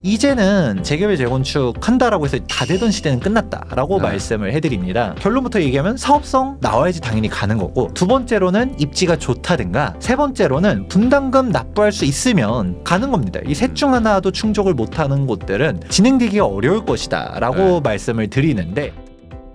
이제는 재개발 재건축 한다라고 해서 다 되던 시대는 끝났다라고 네. 말씀을 해드립니다. 결론부터 얘기하면 사업성 나와야지 당연히 가는 거고, 두 번째로는 입지가 좋다든가, 세 번째로는 분담금 납부할 수 있으면 가는 겁니다. 이 셋 중 하나도 충족을 못하는 곳들은 진행되기가 어려울 것이다 라고 말씀을 드리는데,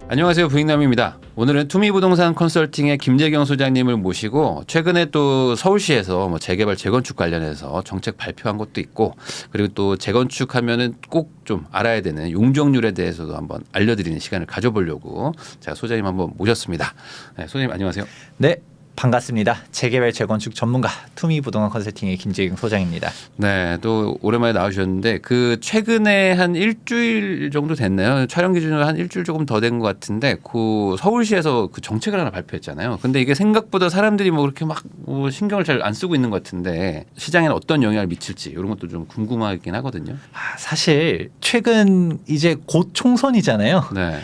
안녕하세요, 부익남입니다. 오늘은 투미부동산 컨설팅의 김재경 소장님을 모시고 최근에 또 서울시에서 재개발 재건축 관련해서 정책 발표한 것도 있고, 그리고 또 재건축하면은 꼭 좀 알아야 되는 용적률에 대해서도 한번 알려드리는 시간을 가져보려고 제가 소장님 한번 모셨습니다. 네, 소장님 안녕하세요. 네, 반갑습니다. 재개발 재건축 전문가 투미부동산 컨설팅의 김재경 소장입니다. 네, 또 오랜만에 나오셨는데 그 최근에 한 일주일 정도 됐나요? 촬영 기준으로 한 일주일 조금 더 된 것 같은데 그 서울시에서 그 정책을 하나 발표했잖아요. 근데 이게 생각보다 사람들이 뭐 그렇게 막 뭐 신경을 잘 안 쓰고 있는 것 같은데 시장에는 어떤 영향을 미칠지 이런 것도 좀 궁금하긴 하거든요. 사실 최근 이제 곧 총선이잖아요. 네.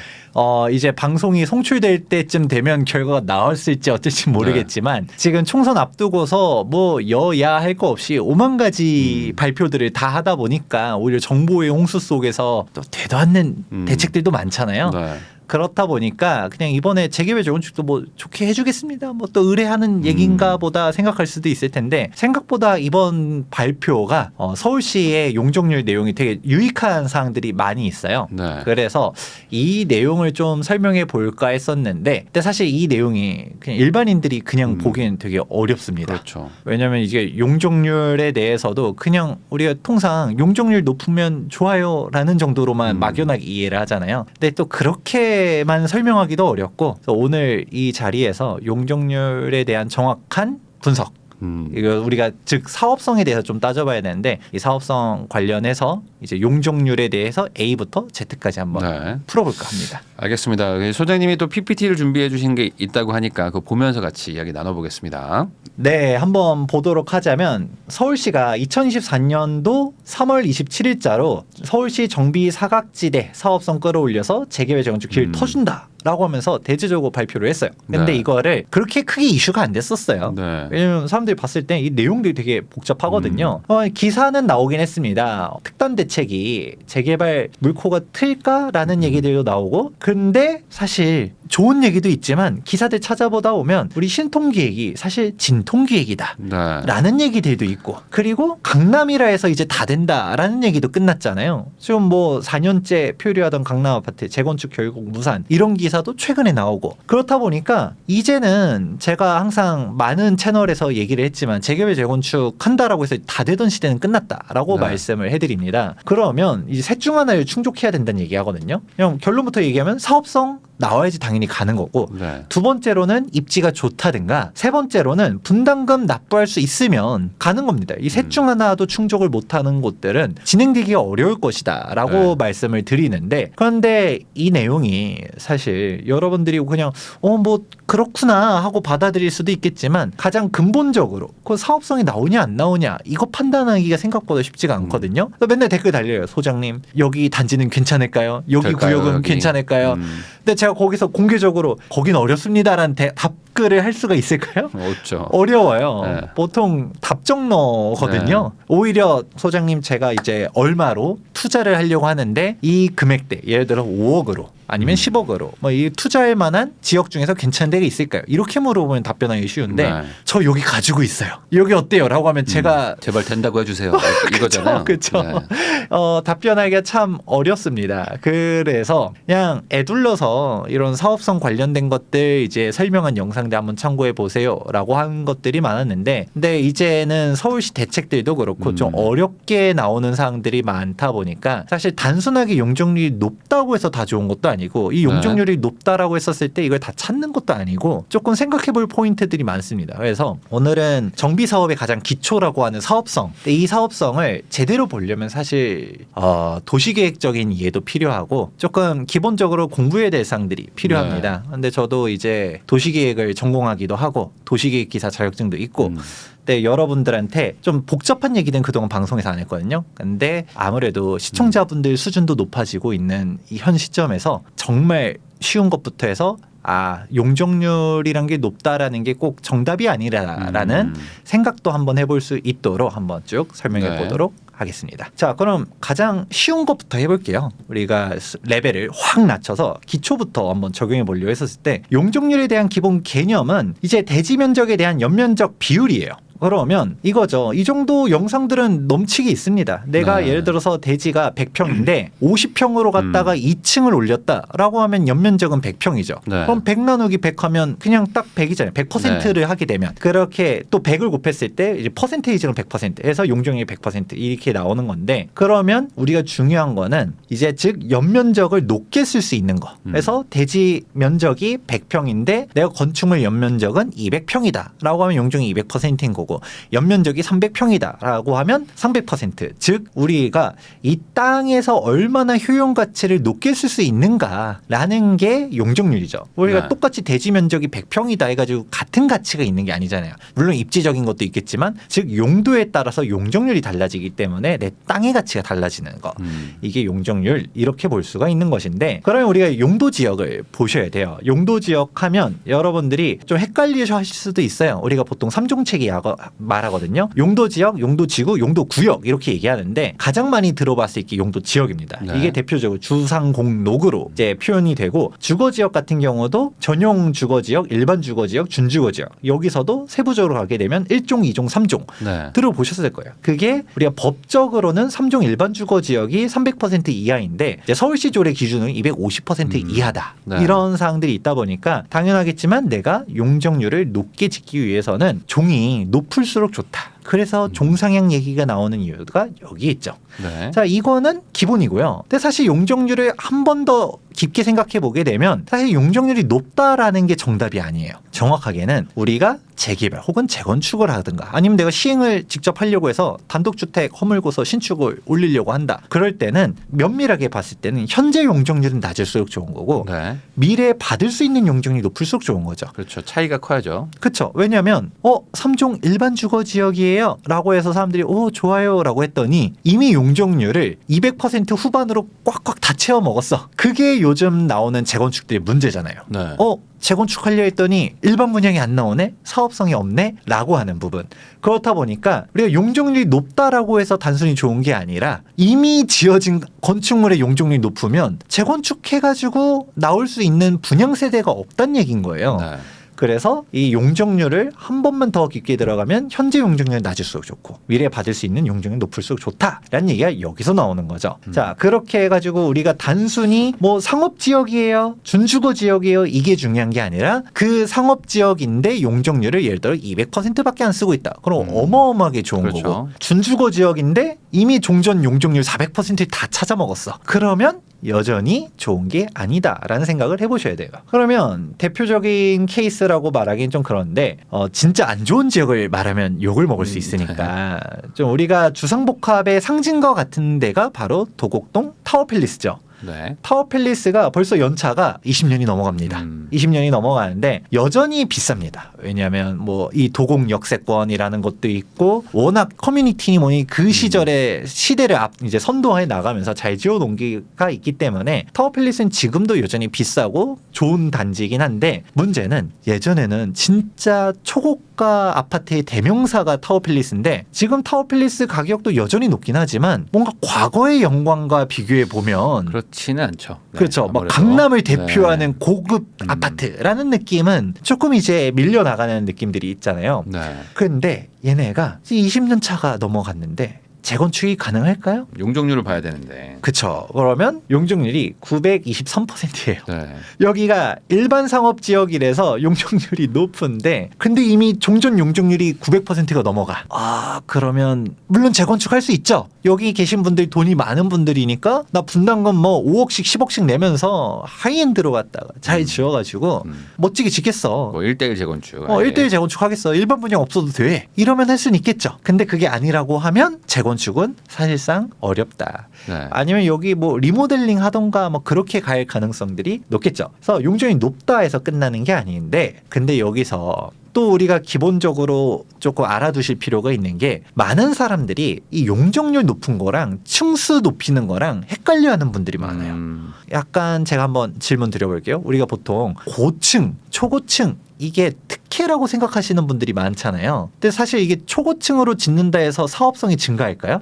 이제 방송이 송출될 때쯤 되면 결과가 나왔을지 어쩔지 모르겠지만 지금 총선 앞두고서 뭐 여야 할 거 없이 5만 가지 발표들을 다 하다 보니까 오히려 정보의 홍수 속에서 또 되도 않는 대책들도 많잖아요. 네. 그렇다 보니까 그냥 이번에 재개발 재건축도 뭐 좋게 해주겠습니다. 뭐 또 의뢰하는 얘기인가 보다 생각할 수도 있을 텐데, 생각보다 이번 발표가 서울시의 용적률 내용이 되게 유익한 사항들이 많이 있어요. 네. 그래서 이 내용을 좀 설명해 볼까 했었는데, 근데 사실 이 내용이 그냥 일반인들이 그냥 보기엔 되게 어렵습니다. 그렇죠. 왜냐하면 이게 용적률에 대해서도 그냥 우리가 통상 용적률 높으면 좋아요라는 정도로만 막연하게 이해를 하잖아요. 근데 또 그렇게만 설명하기도 어렵고, 그래서 오늘 이 자리에서 용적률에 대한 정확한 분석, 이거 우리가 즉 사업성에 대해서 좀 따져봐야 되는데, 이 사업성 관련해서 이제 용적률에 대해서 A부터 Z까지 한번 풀어볼까 합니다. 알겠습니다. 소장님이 또 PPT를 준비해 주신 게 있다고 하니까 그거 보면서 같이 이야기 나눠보겠습니다. 네, 한번 보도록 하자면 서울시가 2024년도 3월 27일자로 서울시 정비 사각지대 사업성 끌어올려서 재개발 재건축 길 터준다 라고 하면서 대대적으로 발표를 했어요. 근데 이거를 그렇게 크게 이슈가 안 됐었어요. 왜냐면 사람들이 봤을 때 이 내용들이 되게 복잡하거든요. 기사는 나오긴 했습니다. 특단 대책이 재개발 물꼬가 틀까라는 얘기들도 나오고, 근데 사실 좋은 얘기도 있지만 기사들 찾아보다 보면 우리 신통기획이 사실 진통기획이다 라는 얘기들도 있고, 그리고 강남이라 해서 이제 다 된다라는 얘기도 끝났잖아요. 지금 뭐 4년째 표류하던 강남 아파트 재건축 결국 무산, 이런 기사도 최근에 나오고, 그렇다 보니까 이제는 제가 항상 많은 채널에서 얘기를 했지만 재개발 재건축 한다라고 해서 다 되던 시대는 끝났다라고 말씀을 해드립니다. 그러면 이제 셋 중 하나를 충족해야 된다는 얘기하거든요. 그냥 결론부터 얘기하면 사업성 나와야지 당연히 가는 거고, 두 번째로는 입지가 좋다든가, 세 번째로는 분담금 납부할 수 있으면 가는 겁니다. 이 셋 중 하나도 충족을 못하는 곳들은 진행되기가 어려울 것이다 라고 말씀을 드리는데, 그런데 이 내용이 사실 여러분들이 그냥 뭐 그렇구나 하고 받아들일 수도 있겠지만, 가장 근본적으로 그 사업성이 나오냐 안 나오냐 이거 판단하기가 생각보다 쉽지가 않거든요. 맨날 댓글 달려요. 소장님 여기 단지는 괜찮을까요? 여기 될까요, 구역은 여기? 괜찮을까요? 근데 제가 거기서 공개적으로 거긴 어렵습니다라는 답글을 할 수가 있을까요? 없죠. 어려워요. 보통 답정너거든요. 오히려 소장님 제가 이제 얼마로 투자를 하려고 하는데 이 금액대, 예를 들어 5억으로 아니면 10억으로 뭐 이 투자할 만한 지역 중에서 괜찮은 데가 있을까요? 이렇게 물어보면 답변하기 쉬운데, 저 여기 가지고 있어요. 여기 어때요? 라고 하면 제가 제발 된다고 해주세요. 이거잖아요. 그렇죠. 답변하기가 참 어렵습니다. 그래서 그냥 애둘러서 이런 사업성 관련된 것들 이제 설명한 영상들 한번 참고해 보세요라고 한 것들이 많았는데, 근데 이제는 서울시 대책들도 그렇고 좀 어렵게 나오는 사항들이 많다 보니까 사실 단순하게 용적률이 높다고 해서 다 좋은 것도 아니고, 이 용적률이 높다라고 했었을 때 이걸 다 찾는 것도 아니고 조금 생각해 볼 포인트들이 많습니다. 그래서 오늘은 정비 사업의 가장 기초라고 하는 사업성, 이 사업성을 제대로 보려면 사실 도시계획적인 이해도 필요하고 조금 기본적으로 공부해야 될 사항들이 필요합니다. 근데 저도 이제 도시계획을 전공하기도 하고 도시계획 기사 자격증도 있고, 근데 여러분들한테 좀 복잡한 얘기는 그동안 방송에서 안 했거든요. 근데 아무래도 시청자분들 수준도 높아지고 있는 이 현 시점에서 정말 쉬운 것부터 해서 용적률이란 게 높다라는 게 꼭 정답이 아니라라는 생각도 한번 해볼 수 있도록 한번 쭉 설명해 보도록 하겠습니다. 자, 그럼 가장 쉬운 것부터 해볼게요. 우리가 레벨을 확 낮춰서 기초부터 한번 적용해 보려고 했었을 때 용적률에 대한 기본 개념은 이제 대지 면적에 대한 연면적 비율이에요. 그러면 이거죠. 이 정도 영상들은 넘치게 있습니다. 내가 네. 예를 들어서 대지가 100평인데 50평으로 갔다가 2층을 올렸다라고 하면 연면적은 100평이죠. 네. 그럼 100 나누기 100 하면 그냥 딱 100이잖아요. 100%를 하게 되면 그렇게 또 100을 곱했을 때 이제 퍼센테이지는 100%에서 용적률이 100% 이렇게 나오는 건데 그러면 우리가 중요한 거는 이제 즉 연면적을 높게 쓸 수 있는 거. 그래서 대지 면적이 100평인데 내가 건축물 연면적은 200평이다라고 하면 용적률이 200%인 거고 연면적이 300평이다라고 하면 300%. 즉 우리가 이 땅에서 얼마나 효용 가치를 높게 쓸 수 있는가라는 게 용적률이죠. 우리가 네. 똑같이 대지 면적이 100평이다 해가지고 같은 가치가 있는 게 아니잖아요. 물론 입지적인 것도 있겠지만 즉 용도에 따라서 용적률이 달라지기 때문에 내 땅의 가치가 달라지는 거. 이게 용적률 이렇게 볼 수가 있는 것인데 그러면 우리가 용도 지역을 보셔야 돼요. 용도 지역 하면 여러분들이 좀 헷갈리셔 하실 수도 있어요. 우리가 보통 3종책이 말하거든요. 용도 지역, 용도 지구, 용도 구역 이렇게 얘기하는데 가장 많이 들어봤을 게 용도 지역입니다. 네. 이게 대표적으로 주상공록으로 이제 표현이 되고 주거 지역 같은 경우도 전용 주거 지역, 일반 주거 지역, 준주거 지역 여기서도 세부적으로 가게 되면 1종, 2종, 3종 네. 들어보셨을 거예요. 그게 우리가 법적으로는 3종 일반 주거 지역이 300% 이하인데 이제 서울시 조례 기준은 250% 이하다. 네. 이런 사항들이 있다 보니까 당연하겠지만 내가 용적률을 높게 짓기 위해서는 종이 높을수록 좋다. 그래서 종상향 얘기가 나오는 이유가 여기 있죠. 네. 자, 이거는 기본이고요. 근데 사실 용적률을 한 번 더 깊게 생각해 보게 되면 사실 용적률이 높다라는 게 정답이 아니에요. 정확하게는 우리가 재개발 혹은 재건축을 하든가 아니면 내가 시행을 직접 하려고 해서 단독주택 허물고서 신축을 올리려고 한다. 그럴 때는 면밀하게 봤을 때는 현재 용적률은 낮을수록 좋은 거고 네. 미래에 받을 수 있는 용적률이 높을수록 좋은 거죠. 그렇죠. 차이가 커야죠. 그렇죠. 왜냐하면 3종 일반 주거 지역이에요 라고 해서 사람들이 좋아요 라고 했더니 이미 용적률을 200% 후반으로 꽉꽉 다 채워 먹었어. 그게 요즘 나오는 재건축들의 문제잖아요. 네. 재건축하려 했더니 일반 분양이 안 나오네? 사업성이 없네? 라고 하는 부분. 그렇다 보니까 우리가 용적률이 높다라고 해서 단순히 좋은 게 아니라 이미 지어진 건축물의 용적률이 높으면 재건축해가지고 나올 수 있는 분양 세대가 없다는 얘기인 거예요. 네. 그래서 이 용적률을 한 번만 더 깊게 들어가면 현재 용적률이 낮을수록 좋고 미래에 받을 수 있는 용적률이 높을수록 좋다라는 얘기가 여기서 나오는 거죠. 자, 그렇게 해가지고 우리가 단순히 뭐 상업지역이에요, 준주거 지역이에요 이게 중요한 게 아니라 그 상업지역인데 용적률을 예를 들어 200%밖에 안 쓰고 있다. 그럼 어마어마하게 좋은 그렇죠. 거고 준주거 지역인데 이미 종전 용적률 400% 다 찾아먹었어. 그러면 여전히 좋은 게 아니다라는 생각을 해보셔야 돼요. 그러면 대표적인 케이스라고 말하기는 좀 그런데 진짜 안 좋은 지역을 말하면 욕을 먹을 수 있으니까 좀 우리가 주상복합의 상징과 같은 데가 바로 도곡동 타워팰리스죠. 네. 타워팰리스가 벌써 연차가 20년이 넘어갑니다. 20년이 넘어가는데 여전히 비쌉니다. 왜냐하면 뭐 이 도곡 역세권이라는 것도 있고 워낙 커뮤니티 뭐니 그 시절에 시대를 이제 선도해 나가면서 잘 지어놓은 게가 있기 때문에 타워팰리스는 지금도 여전히 비싸고 좋은 단지이긴 한데 문제는 예전에는 진짜 초고가 아파트의 대명사가 타워팰리스인데 지금 타워팰리스 가격도 여전히 높긴 하지만 뭔가 과거의 영광과 비교해 보면 그렇지는 않죠. 네, 그렇죠. 막 아무래도. 강남을 대표하는 네. 고급 아파트라는 느낌은 조금 이제 밀려나가는 느낌들이 있잖아요. 네. 근데 얘네가 20년 차가 넘어갔는데 재건축이 가능할까요? 용적률을 봐야 되는데. 그쵸. 그러면 용적률이 923%예요. 네. 여기가 일반 상업 지역이라서 용적률이 높은데 근데 이미 종전 용적률이 900%가 넘어가. 그러면 물론 재건축할 수 있죠. 여기 계신 분들 돈이 많은 분들이니까 나 분담금 뭐 5억씩 10억씩 내면서 하이엔드로 갔다가 잘 지어가지고 멋지게 짓겠어. 뭐 1대1 재건축. 1대1 재건축하겠어. 일반 분양 없어도 돼. 이러면 할 수는 있겠죠. 근데 그게 아니라고 하면 재건축은 사실상 어렵다. 네. 아니면 여기 뭐 리모델링 하던가 뭐 그렇게 갈 가능성들이 높겠죠. 그래서 용적률이 높다 해서 끝나는 게 아닌데 근데 여기서 또 우리가 기본적으로 조금 알아두실 필요가 있는 게 많은 사람들이 이 용적률 높은 거랑 층수 높이는 거랑 헷갈려하는 분들이 많아요. 약간 제가 한번 질문 드려볼게요. 우리가 보통 고층, 초고층 이게 특혜라고 생각하시는 분들이 많잖아요. 근데 사실 이게 초고층으로 짓는다 해서 사업성이 증가할까요?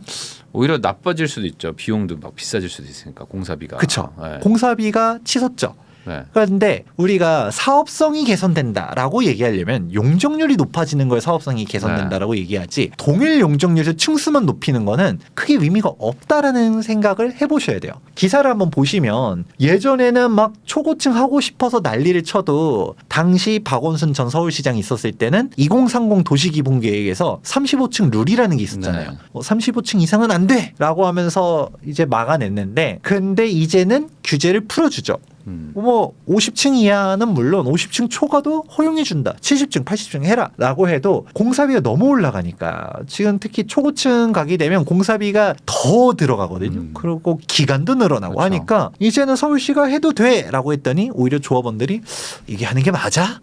오히려 나빠질 수도 있죠. 비용도 막 비싸질 수도 있으니까 공사비가. 그렇죠. 네. 공사비가 치솟죠. 네. 그런데 우리가 사업성이 개선된다라고 얘기하려면 용적률이 높아지는 거에 사업성이 개선된다라고 얘기하지 동일 용적률에서 층수만 높이는 거는 크게 의미가 없다라는 생각을 해보셔야 돼요. 기사를 한번 보시면 예전에는 막 초고층 하고 싶어서 난리를 쳐도 당시 박원순 전 서울시장이 있었을 때는 2030 도시기본계획에서 35층 룰이라는 게 있었잖아요. 네. 35층 이상은 안 돼라고 하면서 이제 막아냈는데 근데 이제는 규제를 풀어주죠. 뭐 50층 이하는 물론 50층 초과도 허용해준다. 70층, 80층 해라라고 해도 공사비가 너무 올라가니까 지금 특히 초고층 가게 되면 공사비가 더 들어가거든요. 그리고 기간도 늘어나고 그렇죠. 하니까 이제는 서울시가 해도 돼라고 했더니 오히려 조합원들이 이게 하는 게 맞아?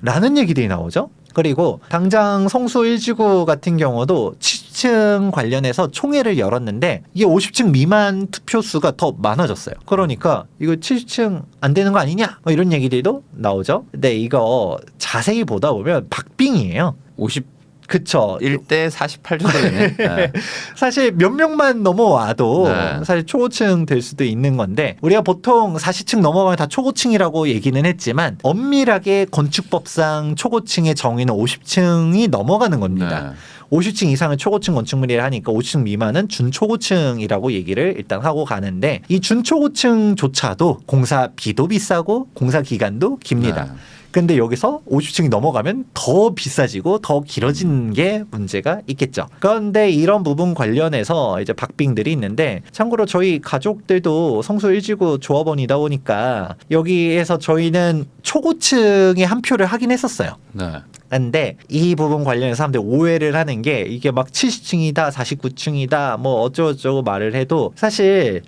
라는 얘기들이 나오죠. 그리고 당장 성수 1지구 같은 경우도 70층 관련해서 총회를 열었는데 이게 50층 미만 투표수가 더 많아졌어요. 그러니까 이거 70층 안 되는 거 아니냐? 뭐 이런 얘기들도 나오죠. 근데 이거 자세히 보다 보면 박빙이에요. 50 그쵸. 1대 48 정도 되네. 네. 사실 몇 명만 넘어와도 네. 사실 초고층 될 수도 있는 건데 우리가 보통 40층 넘어가면 다 초고층이라고 얘기는 했지만 엄밀하게 건축법상 초고층의 정의는 50층이 넘어가는 겁니다. 네. 50층 이상은 초고층 건축물이라 하니까 50층 미만은 준초고층이라고 얘기를 일단 하고 가는데 이 준초고층조차도 공사비도 비싸고 공사 기간도 깁니다. 네. 근데 여기서 50층이 넘어가면 더 비싸지고 더 길어지는 게 문제가 있겠죠. 그런데 이런 부분 관련해서 이제 박빙들이 있는데 참고로 저희 가족들도 성수 1지구 조합원이다 보니까 여기에서 저희는 초고층에 한 표를 하긴 했었어요. 네. 근데 이 부분 관련해서 사람들이 오해를 하는 게 이게 막 70층이다 49층이다 뭐 어쩌고저쩌고 말을 해도 사실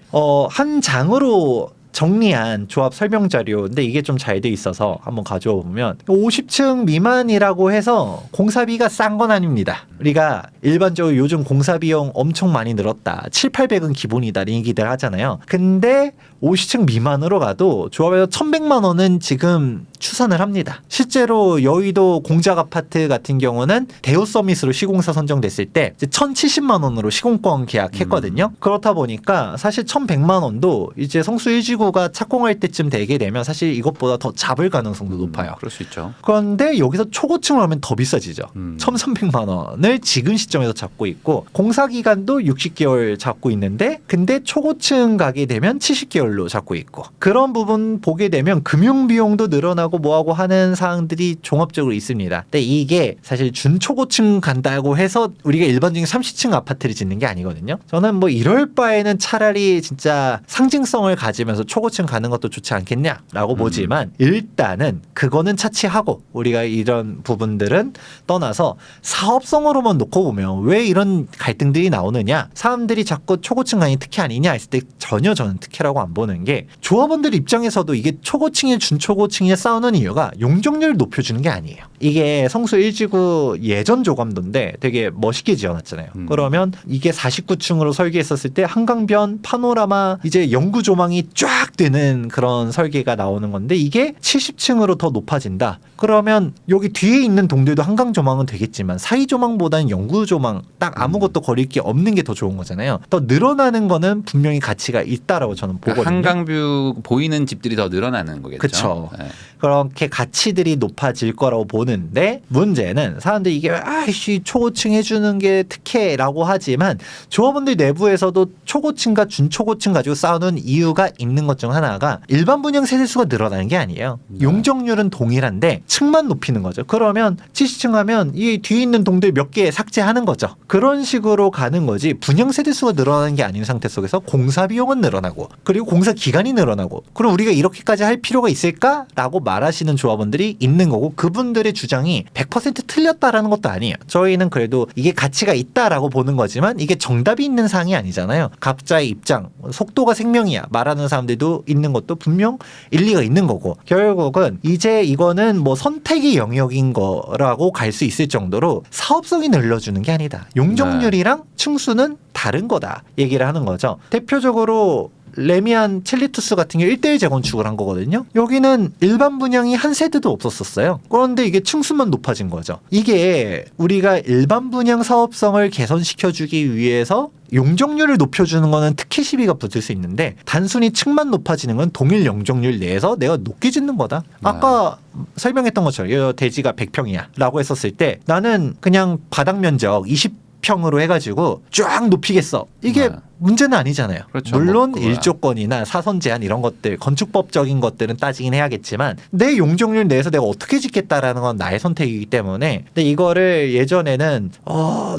한 장으로 정리한 조합 설명 자료인데 이게 좀 잘 돼 있어서 한번 가져와 보면 50층 미만이라고 해서 공사비가 싼 건 아닙니다. 우리가 일반적으로 요즘 공사 비용 엄청 많이 늘었다. 7,800은 기본이다. 이런 얘기들 하잖아요. 근데 50층 미만으로 가도 조합에서 1,100만 원은 지금 추산을 합니다. 실제로 여의도 공작 아파트 같은 경우는 대우 서밋으로 시공사 선정됐을 때 1,070만 원으로 시공권 계약했거든요. 그렇다 보니까 사실 1,100만 원도 이제 성수 1지구가 착공할 때쯤 되게 되면 사실 이것보다 더 잡을 가능성도 높아요. 그럴 수 있죠. 그런데 여기서 초고층을 하면 더 비싸지죠. 1,300만 원을 지금 시점에서 잡고 있고 공사 기간도 60개월 잡고 있는데 근데 초고층 가게 되면 70개월로 잡고 있고 그런 부분 보게 되면 금융 비용도 늘어나고 뭐하고 하는 사항들이 종합적으로 있습니다. 근데 이게 사실 준초고층 간다고 해서 우리가 일반적인 30층 아파트를 짓는 게 아니거든요. 저는 뭐 이럴 바에는 차라리 진짜 상징성을 가지면서 초고층 가는 것도 좋지 않겠냐라고 보지만 일단은 그거는 차치하고 우리가 이런 부분들은 떠나서 사업성으로만 놓고 보면 왜 이런 갈등들이 나오느냐 사람들이 자꾸 초고층 간이 특혜 아니냐 했을 때 전혀 저는 특혜라고 안 보는 게 조합원들 입장에서도 이게 초고층이 준초고층이 싸우는 이유가 용적률을 높여주는 게 아니에요. 이게 성수 1지구 예전 조감도인데 되게 멋있게 지어놨잖아요. 그러면 이게 49층으로 설계했었을 때 한강변 파노라마 이제 영구 조망이 쫙 되는 그런 설계가 나오는 건데 이게 70층으로 더 높아진다. 그러면 여기 뒤에 있는 동들도 한강 조망은 되겠지만 사이 조망보다는 영구 조망 딱 아무것도 거릴 게 없는 게 더 좋은 거잖아요. 더 늘어나는 거는 분명히 가치가 있다라고 저는 보거든요. 한강뷰 보이는 집들이 더 늘어나는 거겠죠. 그쵸. 네. 그렇게 가치들이 높아질 거라고 보는데 문제는 사람들이 이게 아이씨 초고층 해주는 게 특혜라고 하지만 조합원들 내부에서도 초고층과 준초고층 가지고 싸우는 이유가 있는 것 중 하나가 일반 분양 세대수가 늘어나는 게 아니에요. 용적률은 동일한데 층만 높이는 거죠. 그러면 70층 하면 이 뒤에 있는 동들 몇 개 삭제하는 거죠. 그런 식으로 가는 거지 분양 세대수가 늘어나는 게 아닌 상태 속에서 공사 비용은 늘어나고 그리고 공사 기간이 늘어나고 그럼 우리가 이렇게까지 할 필요가 있을까라고 말하시는 조합원들이 있는 거고 그분들의 주장이 100% 틀렸다라는 것도 아니에요. 저희는 그래도 이게 가치가 있다라고 보는 거지만 이게 정답이 있는 사항이 아니잖아요. 각자의 입장, 속도가 생명이야 말하는 사람들도 있는 것도 분명 일리가 있는 거고 결국은 이제 이거는 뭐 선택의 영역인 거라고 갈 수 있을 정도로 사업성이 늘려주는 게 아니다. 용적률이랑 층수는 다른 거다 얘기를 하는 거죠. 대표적으로 레미안 첼리투스 같은 게 1대1 재건축을 한 거거든요. 여기는 일반 분양이 한 세대도 없었어요. 그런데 이게 층수만 높아진 거죠. 이게 우리가 일반 분양 사업성을 개선시켜주기 위해서 용적률을 높여주는 거는 특혜 시비가 붙을 수 있는데 단순히 층만 높아지는 건 동일 용적률 내에서 내가 높게 짓는 거다. 아까 설명했던 것처럼 이 대지가 100평이야 라고 했었을 때 나는 그냥 바닥 면적 20평으로 해가지고 쫙 높이겠어. 이게 문제는 아니잖아요. 그렇죠. 물론 뭐 일조권이나 사선 제한 이런 것들 건축법적인 것들은 따지긴 해야겠지만 내 용적률 내에서 내가 어떻게 짓겠다라는 건 나의 선택이기 때문에 근데 이거를 예전에는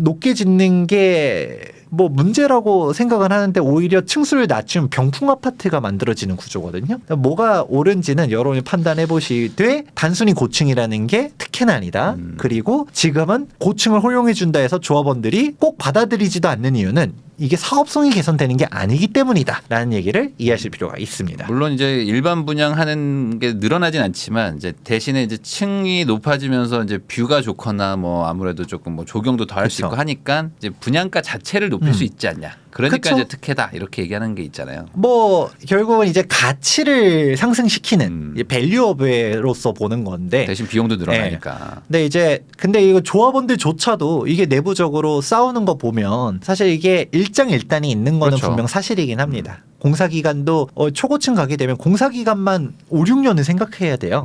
높게 짓는 게 뭐 문제라고 생각은 하는데 오히려 층수를 낮추면 병풍 아파트가 만들어지는 구조거든요. 뭐가 옳은지는 여러분이 판단해 보시되 단순히 고층이라는 게 특혜는 아니다. 그리고 지금은 고층을 허용해 준다 해서 조합원들이 꼭 받아들이지도 않는 이유는 이게 사업성이 개선되는 게 아니기 때문이다 라는 얘기를 이해하실 필요가 있습니다. 물론 이제 일반 분양하는 게 늘어나진 않지만 이제 대신에 이제 층이 높아지면서 이제 뷰가 좋거나 뭐 아무래도 조금 뭐 조경도 더 할 수 있고 하니까 이제 분양가 자체를 높일 수 있지 않냐. 그러니까 그쵸? 이제 특혜다 이렇게 얘기하는 게 있잖아요. 뭐 결국은 이제 가치를 상승시키는 이제 밸류업으로서 보는 건데 대신 비용도 늘어나니까. 근데 이거 조합원들조차도 이게 내부적으로 싸우는 거 보면 사실 이게 일장일단이 있는 거는 그렇죠. 분명 사실이긴 합니다. 공사기간도 초고층 가게 되면 공사기간만 5, 6년을 생각해야 돼요.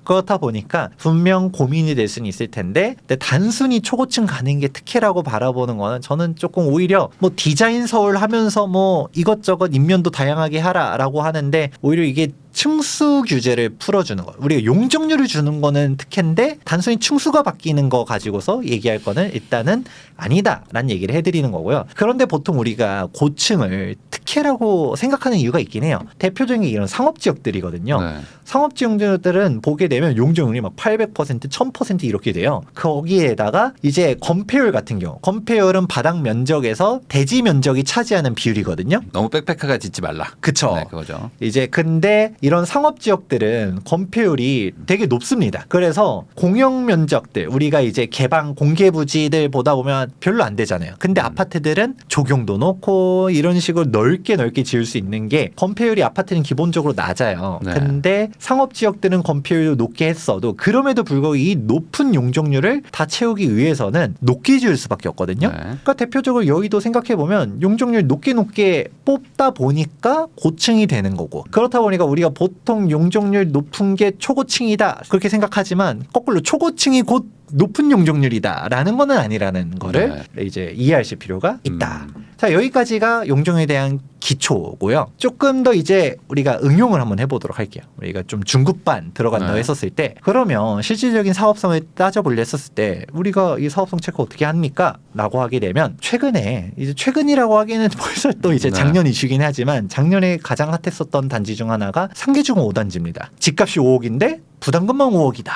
그렇다 보니까 분명 고민이 될 수는 있을 텐데 근데 단순히 초고층 가는 게 특혜라고 바라보는 거는 저는 조금 오히려 뭐 디자인 서울 하면서 뭐 이것저것 인면도 다양하게 하라라고 하는데 오히려 이게 층수 규제를 풀어주는 거. 우리가 용적률을 주는 거는 특혜인데 단순히 층수가 바뀌는 거 가지고서 얘기할 거는 일단은 아니다라는 얘기를 해드리는 거고요. 그런데 보통 우리가 고층을 특혜라고 생각하는 이유가 있긴 해요. 대표적인 게 이런 상업지역들이거든요. 네. 상업지역들은 보게 되면 용적률이 막 800%, 1000% 이렇게 돼요. 거기에다가 이제 건폐율 같은 경우, 건폐율은 바닥 면적에서 대지 면적이 차지하는 비율이거든요. 너무 빽빽하게 짓지 말라. 그쵸. 네, 그거죠. 이제 근데 이런 상업지역들은 건폐율이 되게 높습니다. 그래서 공영 면적들 우리가 이제 개방 공개 부지들 보다 보면 별로 안 되잖아요. 근데 아파트들은 조경도 놓고 이런 식으로 넓게 지을 수 있는 게 건폐율이 아파트는 기본적으로 낮아요. 네. 근데 상업지역들은 건폐율을 높게 했어도 그럼에도 불구하고 이 높은 용적률을 다 채우기 위해서는 높게 지을 수밖에 없거든요. 네. 그러니까 대표적으로 여의도 생각해 보면 용적률 높게 뽑다 보니까 고층이 되는 거고 그렇다 보니까 우리가 보통 용적률 높은 게 초고층이다 그렇게 생각하지만 거꾸로 초고층이 곧 높은 용적률이다라는 거는 아니라는 거를 이제 이해하실 필요가 있다. 자, 여기까지가 용적률에 대한 기초고요. 조금 더 이제 우리가 응용을 한번 해보도록 할게요. 우리가 좀 중급반 들어간다고 했었을 때 그러면 실질적인 사업성을 따져보려 했었을 때 우리가 이 사업성 체크 어떻게 합니까? 라고 하게 되면 최근에 이제 최근이라고 하기에는 벌써 또 이제 작년 이슈긴 하지만 작년에 가장 핫했었던 단지 중 하나가 상계주공 5단지입니다. 집값이 5억인데 부담금만 5억이다.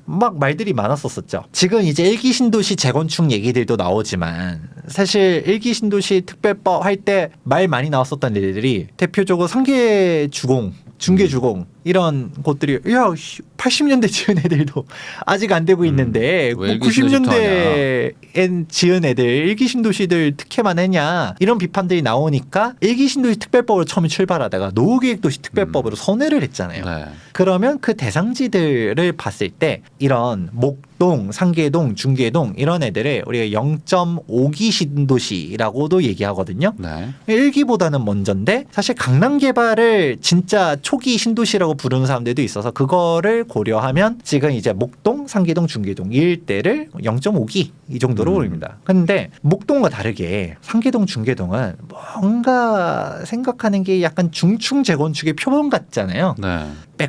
막 말들이 많았었죠. 지금 이제 일기 신도시 재건축 얘기들도 나오지만 사실 일기 신도시 특별법 할 때 말 많이 나왔었던 애들이 대표적으로 상계주공, 중계주공 이런 곳들이 80년대 지은 애들도 아직 안 되고 있는데 왜 일기 신도시부터 90년대엔 지은 애들 일기 신도시들 특혜만 했냐 이런 비판들이 나오니까 일기 신도시 특별법으로 처음에 출발하다가 노후계획도시 특별법으로 선회를 했잖아요. 네. 그러면 그 대상지들을 봤을 때 이런 목동, 상계동, 중계동 이런 애들을 우리가 0.5기 신도시라고도 얘기하거든요. 네. 1기보다는 먼저인데 사실 강남 개발을 진짜 초기 신도시라고 부르는 사람들도 있어서 그거를 고려하면 지금 이제 목동, 상계동, 중계동 이 일대를 0.5기 이 정도로 보입니다. 근데 목동과 다르게 상계동, 중계동은 뭔가 생각하는 게 약간 중층 재건축의 표본 같잖아요. 네.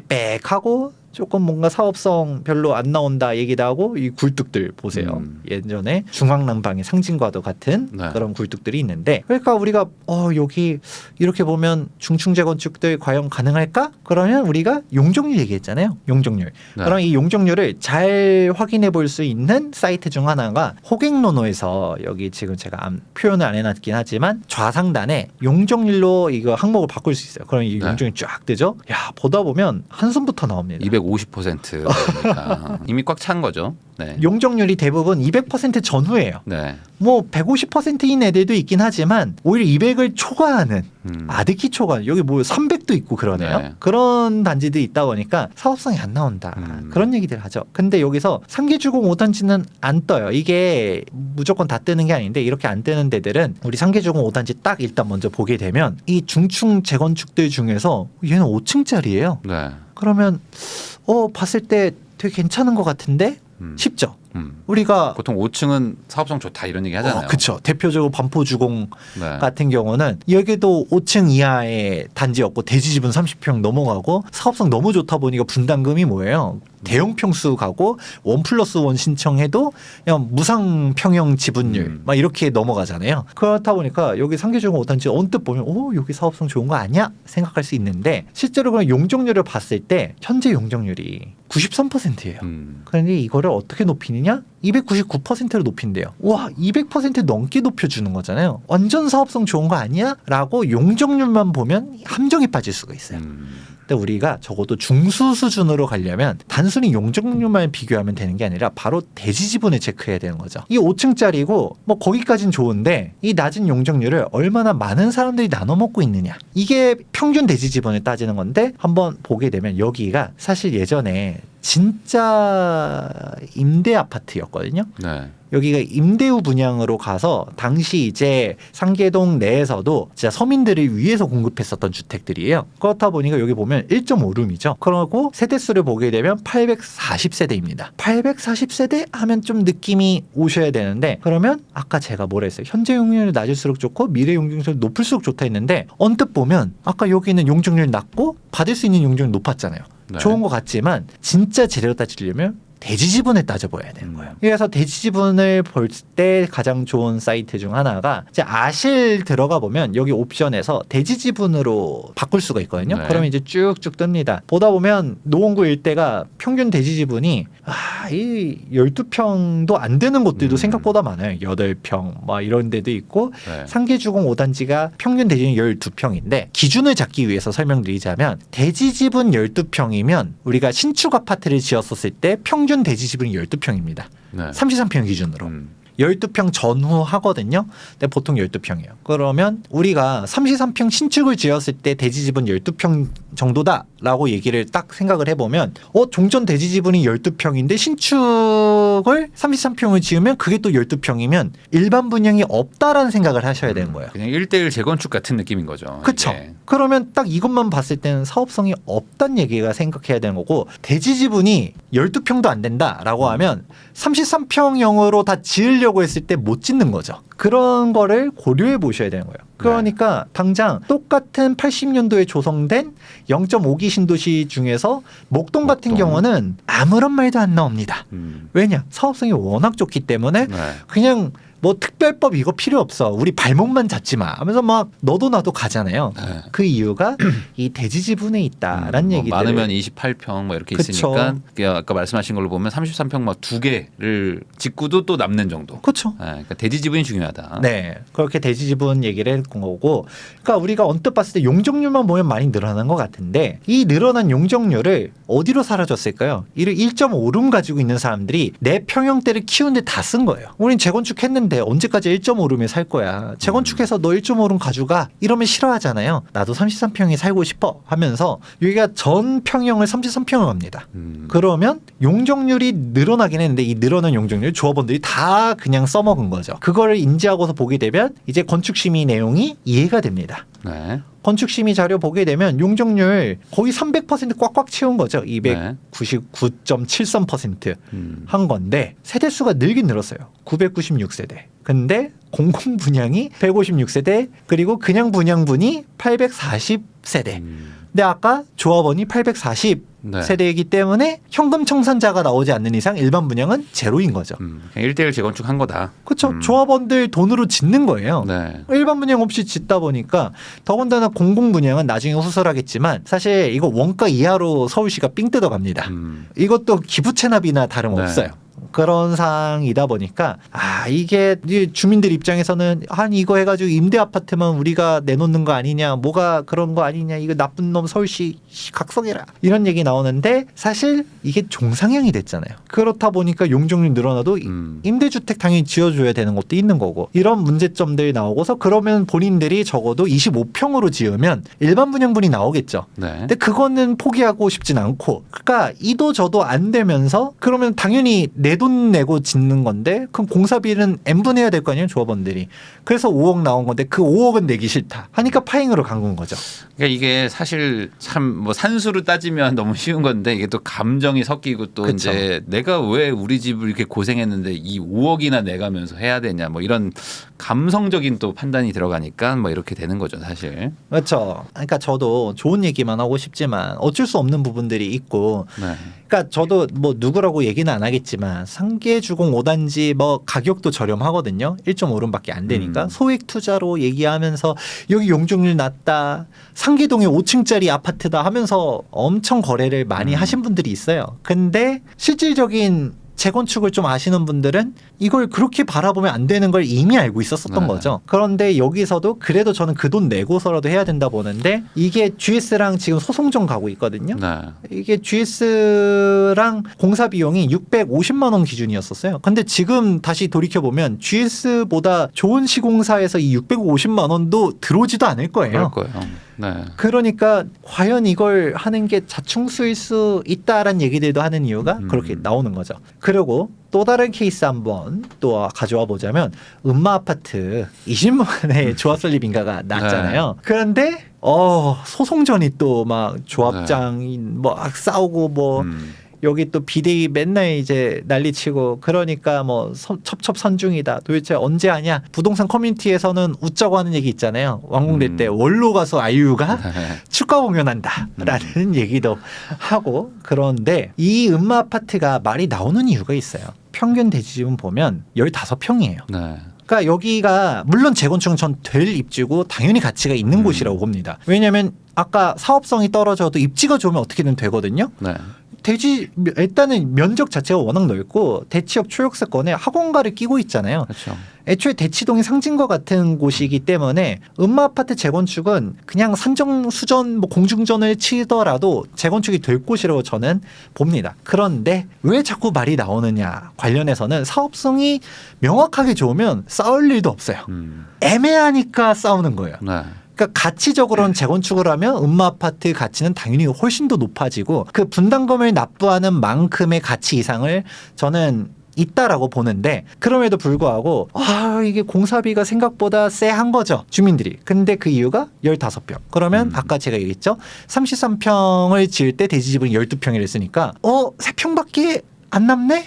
빽빽하고 조금 뭔가 사업성 별로 안 나온다 얘기도 하고 이 굴뚝들 보세요. 예전에 중앙난방의 상징과도 같은 그런 굴뚝들이 있는데 그러니까 우리가 여기 이렇게 보면 중층 재건축들 과연 가능할까? 그러면 우리가 용적률 얘기했잖아요. 용적률. 그럼 이 용적률을 잘 확인해 볼 수 있는 사이트 중 하나가 호갱노노에서 여기 지금 제가 표현을 안 해놨긴 하지만 좌상단에 용적률로 이거 항목을 바꿀 수 있어요. 그럼 이 용적률 쫙 뜨죠. 야 보다 보면 한숨부터 나옵니다. 250%니까 이미 꽉 찬 거죠. 네. 용적률이 대부분 200% 전후예요. 네. 뭐 150%인 애들도 있긴 하지만 오히려 200을 초과하는 아득히 초과 여기 뭐 300도 있고 그러네요. 네. 그런 단지들이 있다 보니까 사업성이 안 나온다. 그런 얘기들 하죠. 근데 여기서 상계주공 5단지는 안 떠요. 이게 무조건 다 뜨는 게 아닌데 이렇게 안 뜨는 데들은 우리 상계주공 5단지 딱 일단 먼저 보게 되면 이 중층 재건축들 중에서 얘는 5층짜리예요. 네. 그러면 봤을 때 되게 괜찮은 것 같은데 싶죠. 우리가 보통 5층은 사업성 좋다 이런 얘기 하잖아요. 그렇죠. 대표적으로 반포주공 네. 같은 경우는 여기도 5층 이하의 단지였고 대지집은 30평 넘어가고 사업성 너무 좋다 보니까 분담금이 뭐예요? 대형 평수 가고 1+1 신청해도 그냥 무상 평형 지분율 막 이렇게 넘어가잖아요. 그렇다 보니까 여기 상계주공 5단지 언뜻 보면 여기 사업성 좋은 거 아니야? 생각할 수 있는데 실제로 그냥 용적률을 봤을 때 현재 용적률이 93%예요. 그런데 이거를 어떻게 높이느냐? 299%로 높인대요. 와, 200% 넘게 높여주는 거잖아요. 완전 사업성 좋은 거 아니야? 라고 용적률만 보면 함정에 빠질 수가 있어요. 근데 우리가 적어도 중수 수준으로 가려면 단순히 용적률만 비교하면 되는 게 아니라 바로 대지 지분을 체크해야 되는 거죠. 이 5층짜리고 뭐 거기까지는 좋은데 이 낮은 용적률을 얼마나 많은 사람들이 나눠 먹고 있느냐. 이게 평균 대지 지분을 따지는 건데 한번 보게 되면 여기가 사실 예전에 진짜 임대 아파트였거든요. 네. 여기가 임대후 분양으로 가서 당시 이제 상계동 내에서도 진짜 서민들을 위해서 공급했었던 주택들이에요. 그렇다 보니까 여기 보면 1.5룸이죠. 그러고 세대수를 보게 되면 840세대입니다. 840세대 하면 좀 느낌이 오셔야 되는데 그러면 아까 제가 뭐라 했어요? 현재 용적률이 낮을수록 좋고 미래 용적률이 높을수록 좋다 했는데 언뜻 보면 아까 여기는 용적률 낮고 받을 수 있는 용적률 높았잖아요. 네. 좋은 것 같지만 진짜 제대로 따지려면 대지 지분을 따져봐야 되는 거예요. 그래서 대지 지분을 볼 때 가장 좋은 사이트 중 하나가 이제 아실 들어가 보면 여기 옵션에서 대지 지분으로 바꿀 수가 있거든요. 네. 그러면 이제 쭉쭉 뜹니다. 보다 보면 노원구 일대가 평균 대지 지분이 이 12평도 안 되는 곳들도 생각보다 많아요. 8평 막 이런 데도 있고 네. 상계주공 5단지가 평균 대지는 12평인데 기준을 잡기 위해서 설명드리자면 대지 지분 12평이면 우리가 신축 아파트를 지었었을 때 평균 대지 지분이 12평입니다. 네. 33평 기준으로. 12평 전후 하거든요. 근데 보통 12평이에요. 그러면 우리가 33평 신축을 지었을 때 대지지분 12평 정도다라고 얘기를 딱 생각을 해보면 종전 대지지분이 12평인데 신축을 33평을 지으면 그게 또 12평이면 일반 분양이 없다라는 생각을 하셔야 되는 거예요. 그냥 1:1 재건축 같은 느낌인 거죠. 그렇죠. 이게. 그러면 딱 이것만 봤을 때는 사업성이 없다는 얘기가 생각해야 되는 거고 대지지분이 12평도 안 된다라고 하면 33평형으로 다 지으려고 했을 때 못 짓는 거죠. 그런 거를 고려해 보셔야 되는 거예요. 그러니까 당장 똑같은 80년도에 조성된 0.5기 신도시 중에서 목동 같은 경우는 아무런 말도 안 나옵니다. 왜냐? 사업성이 워낙 좋기 때문에 네. 그냥 뭐 특별법 이거 필요 없어. 우리 발목만 잡지 마. 하면서 막 너도 나도 가잖아요. 네. 그 이유가 이 대지 지분에 있다라는 뭐 얘기들. 많으면 28평 뭐 이렇게 그쵸. 있으니까 아까 말씀하신 걸로 보면 33평 막 2개를 짓고도 또 남는 정도. 그렇죠. 네, 그러니까 대지 지분이 중요하다. 네, 그렇게 대지 지분 얘기를 했던 거고, 그러니까 우리가 언뜻 봤을 때 용적률만 보면 많이 늘어난 것 같은데 이 늘어난 용적률을 어디로 사라졌을까요? 이를 1.5룸 가지고 있는 사람들이 내 평형대를 키우는데 다 쓴 거예요. 우린 재건축했는데 언제까지 1.5룸에 살 거야? 재건축해서 너 1.5룸 가져가 이러면 싫어하잖아요. 나도 33평에 살고 싶어 하면서 여기가 전 평형을 33평을 합니다. 그러면 용적률이 늘어나긴 했는데 이 늘어난 용적률 조합원들이 다 그냥 써먹은 거죠. 그거를 인지하고서 보게 되면 이제 건축심의 내용이 이해가 됩니다. 네. 건축심의 자료 보게 되면 용적률 거의 300% 꽉꽉 채운 거죠. 299.73% 한 건데 세대수가 늘긴 늘었어요. 996세대. 근데 공공 분양이 156세대 그리고 그냥 분양분이 840세대. 근데 아까 조합원이 840 네. 세대이기 때문에 현금 청산자가 나오지 않는 이상 일반 분양은 제로인 거죠. 그냥 1:1 재건축 한 거다. 그렇죠. 조합원들 돈으로 짓는 거예요. 네. 일반 분양 없이 짓다 보니까 더군다나 공공 분양은 나중에 후설하겠지만 사실 이거 원가 이하로 서울시가 삥 뜯어갑니다. 이것도 기부 체납이나 다름없어요. 그런 상황이다 보니까 이게 이제 주민들 입장에서는 아니 이거 해가지고 임대 아파트만 우리가 내놓는 거 아니냐, 뭐가 그런 거 아니냐, 이거 나쁜 놈 서울시 각성해라 이런 얘기 나오는데 사실 이게 종상향이 됐잖아요. 그렇다 보니까 용적률 늘어나도 임대주택 당연히 지어줘야 되는 것도 있는 거고 이런 문제점들이 나오고서 그러면 본인들이 적어도 25평으로 지으면 일반 분양분이 나오겠죠. 네. 근데 그거는 포기하고 싶진 않고 그러니까 이도 저도 안 되면서 그러면 당연히 내 돈 내고 짓는 건데 그럼 공사비는 n분해야 될 거 아니에요 조합원들이. 그래서 5억 나온 건데 그 5억은 내기 싫다 하니까 파행으로 간 건 거죠. 그러니까 이게 사실 참 뭐 산수로 따지면 너무 쉬운 건데 이게 또 감정이 섞이고 또 그쵸. 이제 내가 왜 우리 집을 이렇게 고생했는데 이 5억이나 내가면서 해야 되냐 뭐 이런 감성적인 또 판단이 들어가니까 뭐 이렇게 되는 거죠 사실. 그렇죠. 그러니까 저도 좋은 얘기만 하고 싶지만 어쩔 수 없는 부분들이 있고 네. 그러니까 저도 뭐 누구라고 얘기는 안 하겠지만 상계주공 5단지 뭐 가격도 저렴하거든요. 1.5룸밖에 안 되니까 소액 투자로 얘기하면서 여기 용적률 낮다. 상계동에 5층짜리 아파트다 하면서 엄청 거래를 많이 하신 분들이 있어요. 근데 실질적인 재건축을 좀 아시는 분들은 이걸 그렇게 바라보면 안 되는 걸 이미 알고 있었었던 네. 거죠. 그런데 여기서도 그래도 저는 그 돈 내고서라도 해야 된다 보는데 이게 GS랑 지금 소송전 가고 있거든요. 네. 이게 GS랑 공사 비용이 650만 원 기준이었었어요. 근데 지금 다시 돌이켜 보면 GS보다 좋은 시공사에서 이 650만 원도 들어오지도 않을 거예요. 그럴 거예요. 네. 그러니까 과연 이걸 하는 게 자충수일 수 있다라는 얘기들도 하는 이유가 그렇게 나오는 거죠. 그리고 또 다른 케이스 한번 또 가져와 보자면 음마 아파트 20만 원에 조합 설립인가가 났잖아요. 그런데 소송전이 또 막 조합장이 막 싸우고 뭐 여기 또 비대위 맨날 이제 난리치고 그러니까 뭐 첩첩산중이다. 도대체 언제 하냐? 부동산 커뮤니티에서는 웃자고 하는 얘기 있잖아요. 완공될 때 원로 가서 아이유가 축가 공연한다라는 얘기도 하고 그런데 이 음마 아파트가 말이 나오는 이유가 있어요. 평균 대지분 보면 15평이에요. 네. 그러니까 여기가 물론 재건축은 전 될 입지고 당연히 가치가 있는 곳이라고 봅니다. 왜냐하면 아까 사업성이 떨어져도 입지가 좋으면 어떻게든 되거든요. 네. 대지 일단은 면적 자체가 워낙 넓고 대치역 초역세권에 학원가를 끼고 있잖아요. 그렇죠. 애초에 대치동이 상징과 같은 곳이기 때문에 음마 아파트 재건축은 그냥 산정수전 뭐 공중전을 치더라도 재건축이 될 곳이라고 저는 봅니다. 그런데 왜 자꾸 말이 나오느냐 관련해서는 사업성이 명확하게 좋으면 싸울 일도 없어요. 애매하니까 싸우는 거예요. 네. 그러니까 가치적으로는 재건축을 하면 음마 아파트 가치는 당연히 훨씬 더 높아지고 그 분담금을 납부하는 만큼의 가치 이상을 저는 있다라고 보는데 그럼에도 불구하고 이게 공사비가 생각보다 쎄한 거죠 주민들이. 근데 그 이유가 15평 그러면 아까 제가 얘기했죠 33평을 지을 때 대지 지분이 12평이랬으니까 3평밖에 안 남네.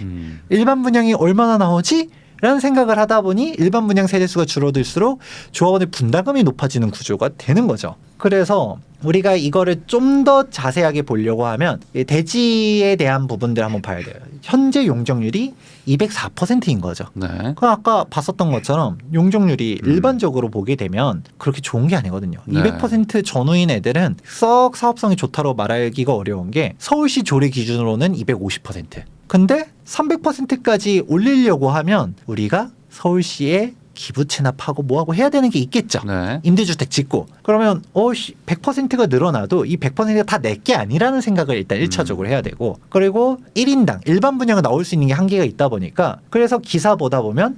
일반 분양이 얼마나 나오지? 라는 생각을 하다 보니 일반 분양 세대수가 줄어들수록 조합원의 분담금이 높아지는 구조가 되는 거죠. 그래서 우리가 이거를 좀 더 자세하게 보려고 하면 대지에 대한 부분들 한번 봐야 돼요. 현재 용적률이 204%인 거죠. 네. 그 아까 봤었던 것처럼 용적률이 일반적으로 보게 되면 그렇게 좋은 게 아니거든요. 네. 200% 전후인 애들은 썩 사업성이 좋다고 말하기가 어려운 게 서울시 조례 기준으로는 250%. 근데 300%까지 올리려고 하면 우리가 서울시에 기부 체납하고 뭐하고 해야 되는 게 있겠죠. 네. 임대주택 짓고 그러면 100%가 늘어나도 이 100%가 다 내 게 아니라는 생각을 일단 1차적으로 해야 되고 그리고 1인당 일반 분양은 나올 수 있는 게 한계가 있다 보니까 그래서 기사 보다 보면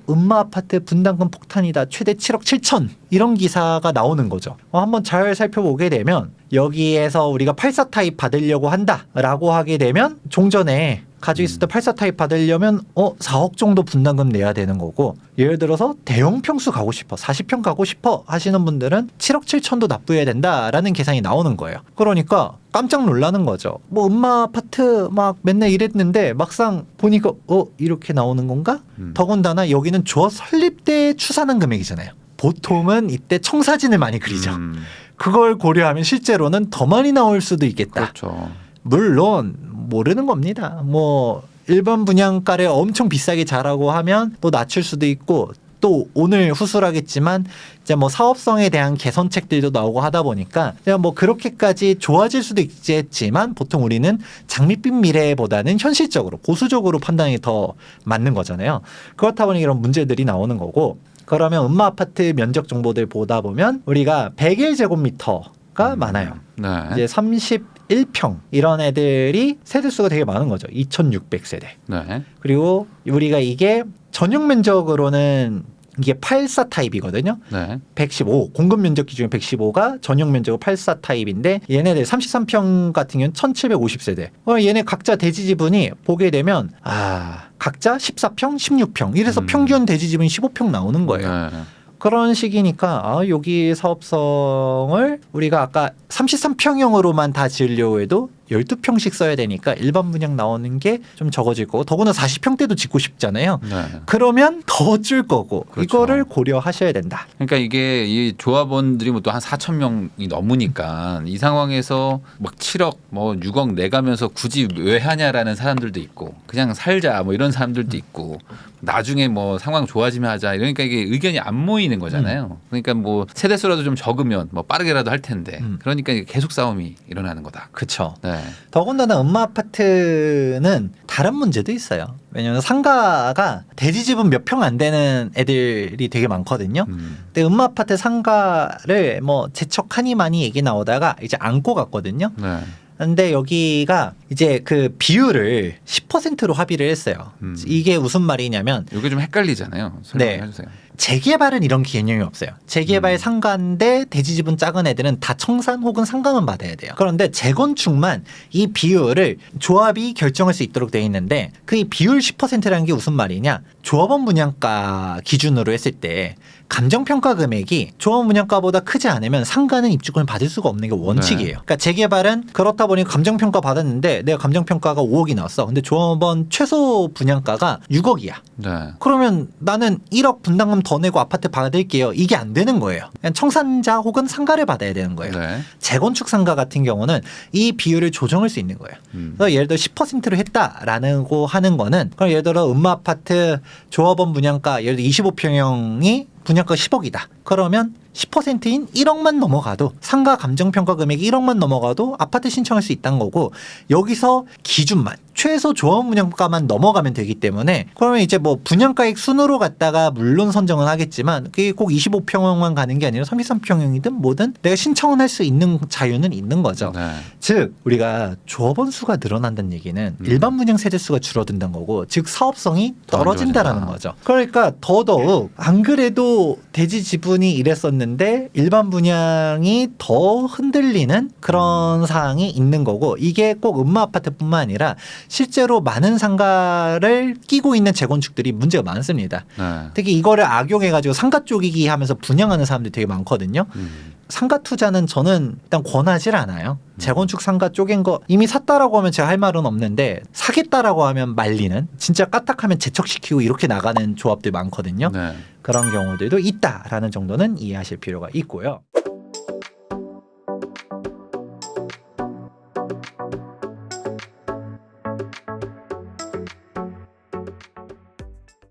음마 아파트 분담금 폭탄이다 최대 7억 7천 이런 기사가 나오는 거죠. 한번 잘 살펴보게 되면 여기에서 우리가 84 타입 받으려고 한다라고 하게 되면 종전에 가지고 있을 때 84 타입 받으려면 4억 정도 분담금 내야 되는 거고 예를 들어서 대형 평수 가고 싶어 40평 가고 싶어 하시는 분들은 7억 7천도 납부해야 된다라는 계산이 나오는 거예요. 그러니까 깜짝 놀라는 거죠. 뭐 음마 아파트 막 맨날 이랬는데 막상 보니까 이렇게 나오는 건가? 더군다나 여기는 조합 설립 때 추산한 금액이잖아요. 보통은 이때 청사진을 많이 그리죠. 그걸 고려하면 실제로는 더 많이 나올 수도 있겠다. 그렇죠. 물론 모르는 겁니다. 뭐 일반 분양가를 엄청 비싸게 자라고 하면 또 낮출 수도 있고 또 오늘 후술하겠지만 이제 뭐 사업성에 대한 개선책들도 나오고 하다 보니까 그냥 뭐 그렇게까지 좋아질 수도 있겠지만 보통 우리는 장밋빛 미래보다는 현실적으로 보수적으로 판단이 더 맞는 거잖아요. 그렇다 보니 이런 문제들이 나오는 거고 그러면 음마 아파트 면적 정보들 보다 보면 우리가 101제곱미터가 많아요. 네. 이제 31평 이런 애들이 세대수가 되게 많은 거죠. 2,600세대. 네. 그리고 우리가 이게 전용 면적으로는 이게 84 타입이거든요. 네. 115 공급 면적 기준에 115가 전용 면적은 84 타입인데 얘네들 33평 같은 경우는 1,750세대. 얘네 각자 대지 지분이 보게 되면 각자 14평, 16평 이래서 평균 대지 지분이 15평 나오는 거예요. 네. 그런 식이니까 여기 사업성을 우리가 아까 33평형으로만 다 지으려고 해도 12평씩 써야 되니까 일반 분양 나오는 게 좀 적어질 거고 더구나 40평대도 짓고 싶잖아요. 네. 그러면 더 줄 거고 그렇죠. 이거를 고려하셔야 된다. 그러니까 이게 이 조합원들이 뭐 또 한 4천 명이 넘으니까 이 상황에서 막 7억 뭐 6억 내가면서 굳이 왜 하냐라는 사람들도 있고 그냥 살자 뭐 이런 사람들도 있고 나중에 뭐 상황 좋아지면 하자 이러니까 이게 의견이 안 모이는 거잖아요. 그러니까 뭐 세대수라도 좀 적으면 뭐 빠르게라도 할 텐데 그러니까 이게 계속 싸움이 일어나는 거다. 그렇죠. 네. 더군다나 음마 아파트는 다른 문제도 있어요. 왜냐하면 상가가 대지 지분 몇 평 안 되는 애들이 되게 많거든요. 근데 음마 아파트 상가를 뭐 재척하니 많이 얘기 나오다가 이제 안고 갔거든요. 네. 근데 여기가 이제 그 비율을 10%로 합의를 했어요. 이게 무슨 말이냐면 이게 좀 헷갈리잖아요. 설명해 네. 주세요. 재개발은 이런 개념이 없어요. 재개발 상가인데 대지 지분 작은 애들은 다 청산 혹은 상가만 받아야 돼요. 그런데 재건축만 이 비율을 조합이 결정할 수 있도록 되어 있는데 그 비율 10%라는 게 무슨 말이냐? 조합원 분양가 기준으로 했을 때 감정평가 금액이 조합원 분양가보다 크지 않으면 상가는 입주권을 받을 수가 없는 게 원칙이에요. 네. 그러니까 재개발은 그렇다 보니 감정평가 받았는데 내가 감정평가가 5억이 나왔어. 근데 조합원 최소 분양가가 6억이야. 네. 그러면 나는 1억 분담금 더 내고 아파트 받을게요. 이게 안 되는 거예요. 그냥 청산자 혹은 상가를 받아야 되는 거예요. 네. 재건축 상가 같은 경우는 이 비율을 조정할 수 있는 거예요. 그래서 예를 들어 10%로 했다라는 거 하는 거는 그럼 예를 들어 음마 아파트 조합원 분양가 예를 들어 25평형이 분양가 10억이다. 그러면 10%인 1억만 넘어가도 상가 감정평가 금액이 1억만 넘어가도 아파트 신청할 수 있다는 거고 여기서 기준만 최소 조합 분양가만 넘어가면 되기 때문에 그러면 이제 뭐 분양가액 순으로 갔다가 물론 선정은 하겠지만 그게 꼭 25평형만 가는 게 아니라 33평형이든 뭐든 내가 신청은 할 수 있는 자유는 있는 거죠. 네. 즉 우리가 조합원 수가 늘어난다는 얘기는 일반 분양 세대 수가 줄어든다는 거고 즉 사업성이 더 안 떨어진다라는 좋아진다. 거죠. 그러니까 더더욱 안 그래도 대지 지분이 이랬었는데 일반 분양이 더 흔들리는 그런 사항이 있는 거고 이게 꼭 음마 아파트뿐만 아니라 실제로 많은 상가를 끼고 있는 재건축들이 문제가 많습니다. 네. 특히 이거를 악용해가지고 상가 쪼개기 하면서 분양하는 사람들이 되게 많거든요. 상가 투자는 저는 일단 권하질 않아요. 재건축 상가 쪼갠 거 이미 샀다라고 하면 제가 할 말은 없는데 사겠다라고 하면 말리는 진짜 까딱하면 재척시키고 이렇게 나가는 조합들 많거든요. 네. 그런 경우들도 있다라는 정도는 이해하실 필요가 있고요.